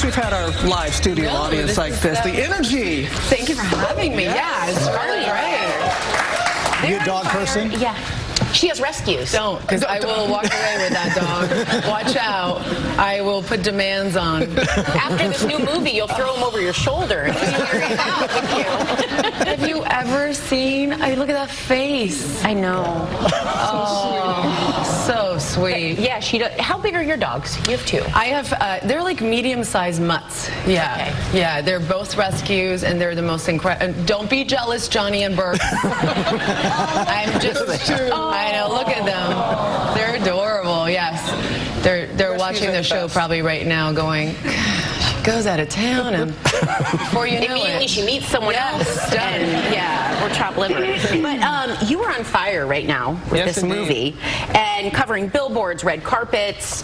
times we've had our live studio audience like this. The energy. Thank you for having me. Yeah, it's really great. You a dog person? Yeah. She has rescues. Don't, because I will walk away with that dog. Watch out. I will put demands on. After this new movie, you'll throw him over your shoulder and he'll carry him out with you. Have you ever seen, look at that face. I know. Oh, so sweet. Yeah, she does. How big are your dogs? You have two. I have, they're like medium-sized mutts. Yeah. Okay. Yeah, they're both rescues, and they're the most incredible. Don't be jealous, Johnny and Bert. I'm just, I know, look at them. They're adorable, yes. They're watching the show probably right now going, she goes out of town, and before you know Immediately it, she meets someone else. done. And, yeah, we're chopped liver. But you are on fire right now with this movie, and covering billboards, red carpets.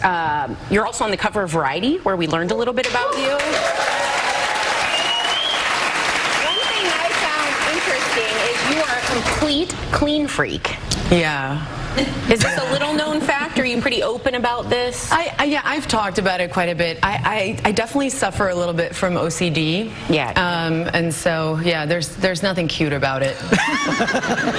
You're also on the cover of Variety, where we learned a little bit about you. One thing I found interesting is you are a complete clean freak. Yeah. Is this a little known fact? Are you pretty open about this? Yeah, I've talked about it quite a bit. I definitely suffer a little bit from OCD. Yeah. And so, yeah, there's nothing cute about it.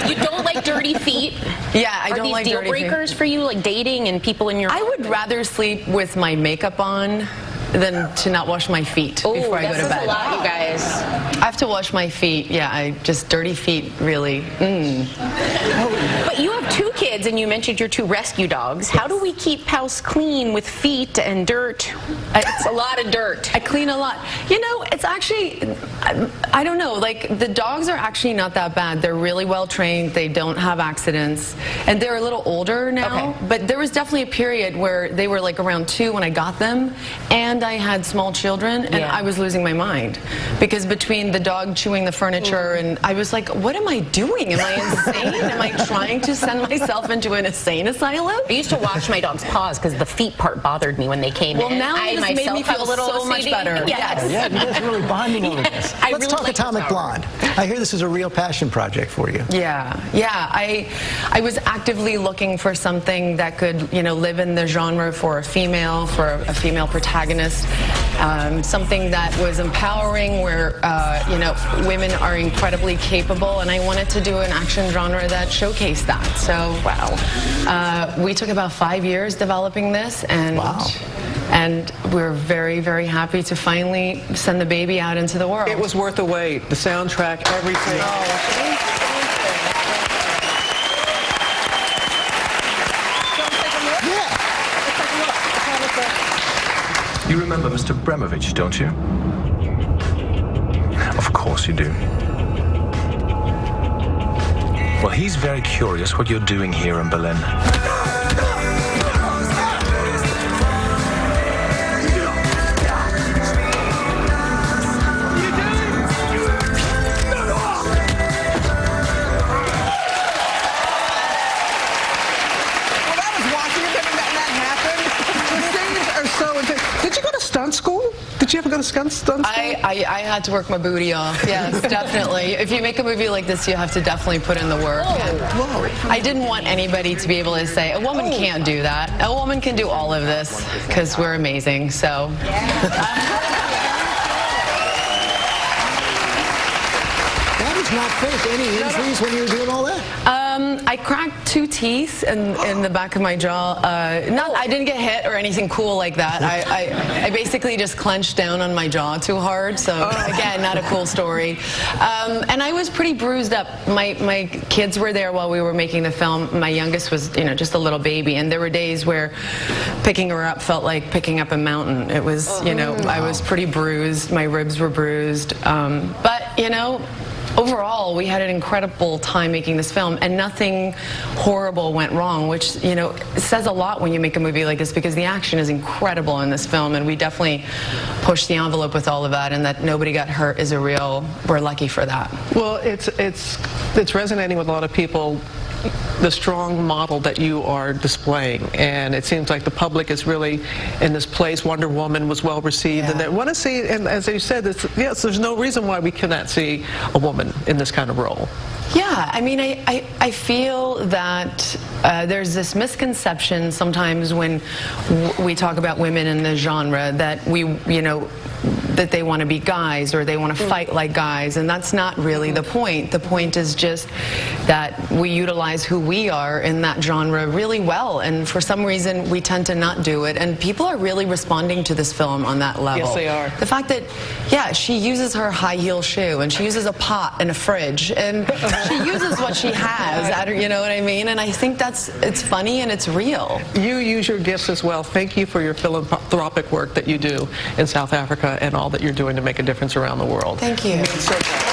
You don't like dirty feet? Yeah, I don't like dirty feet. Are these deal breakers for you, like dating and people in your... I would rather sleep with my makeup on than to not wash my feet before I go to bed. That's a lot, you guys. I have to wash my feet. Yeah, just dirty feet, really. But you have two kids, and you mentioned your two rescue dogs. How do we keep house clean with feet and dirt? It's a lot of dirt. I clean a lot. You know, it's actually, I don't know, like the dogs are actually not that bad. They're really well trained. They don't have accidents. And they're a little older now. Okay. But there was definitely a period where they were like around 2 when I got them. And I had small children, and I was losing my mind. Because between the dog chewing the furniture, and I was like, what am I doing? Am I insane? Am I trying to send myself into an insane asylum? I used to wash my dog's paws because the feet part bothered me when they came in. Well, now it just made me feel so much better. Yes. Yeah, you guys are really bonding over this. Let's talk Atomic Blonde. I hear this is a real passion project for you. Yeah, I was actively looking for something that could, you know, live in the genre for a female protagonist. Something that was empowering, where you know, women are incredibly capable, and I wanted to do an action genre that showcased that. So we took about 5 years developing this, and and we're very, very happy to finally send the baby out into the world. It was worth the wait. The soundtrack, everything. You remember Mr. Bremovich, don't you? Of course you do. Well, he's very curious what you're doing here in Berlin. Stunt school? Did you ever go to stunt school? I had to work my booty off. Yes, definitely. If you make a movie like this, you have to definitely put in the work. I didn't want anybody to be able to say, a woman can't do that. A woman can do all of this, because we're amazing. So. That is not fake. Any injuries when you were doing all that? I cracked 2 teeth in the back of my jaw. I didn't get hit or anything cool like that. I basically just clenched down on my jaw too hard. So again, not a cool story. And I was pretty bruised up. My kids were there while we were making the film. My youngest was, you know, just a little baby, and there were days where picking her up felt like picking up a mountain. It was, you know, I was pretty bruised. My ribs were bruised. But you know, overall, we had an incredible time making this film, and nothing horrible went wrong, which, you know, says a lot when you make a movie like this, because the action is incredible in this film, and we definitely pushed the envelope with all of that, and that nobody got hurt is we're lucky for that. Well, it's resonating with a lot of people, the strong model that you are displaying, and it seems like the public is really in this place. Wonder Woman was well received, and they want to see, and as you said, yes, there's no reason why we cannot see a woman in this kind of role. Yeah, I mean, I feel that there's this misconception sometimes when we talk about women in the genre that that they want to be guys or they want to fight like guys, and that's not really the point. The point is just that we utilize who we are in that genre really well, and for some reason we tend to not do it, and people are really responding to this film on that level. Yes, they are. The fact that, yeah, she uses her high heel shoe, and she uses a pot and a fridge, and she uses what she has at her, you know what I mean? And I think it's funny and it's real. You use your gifts as well. Thank you for your philanthropic work that you do in South Africa and all that you're doing to make a difference around the world. Thank you. It means so much.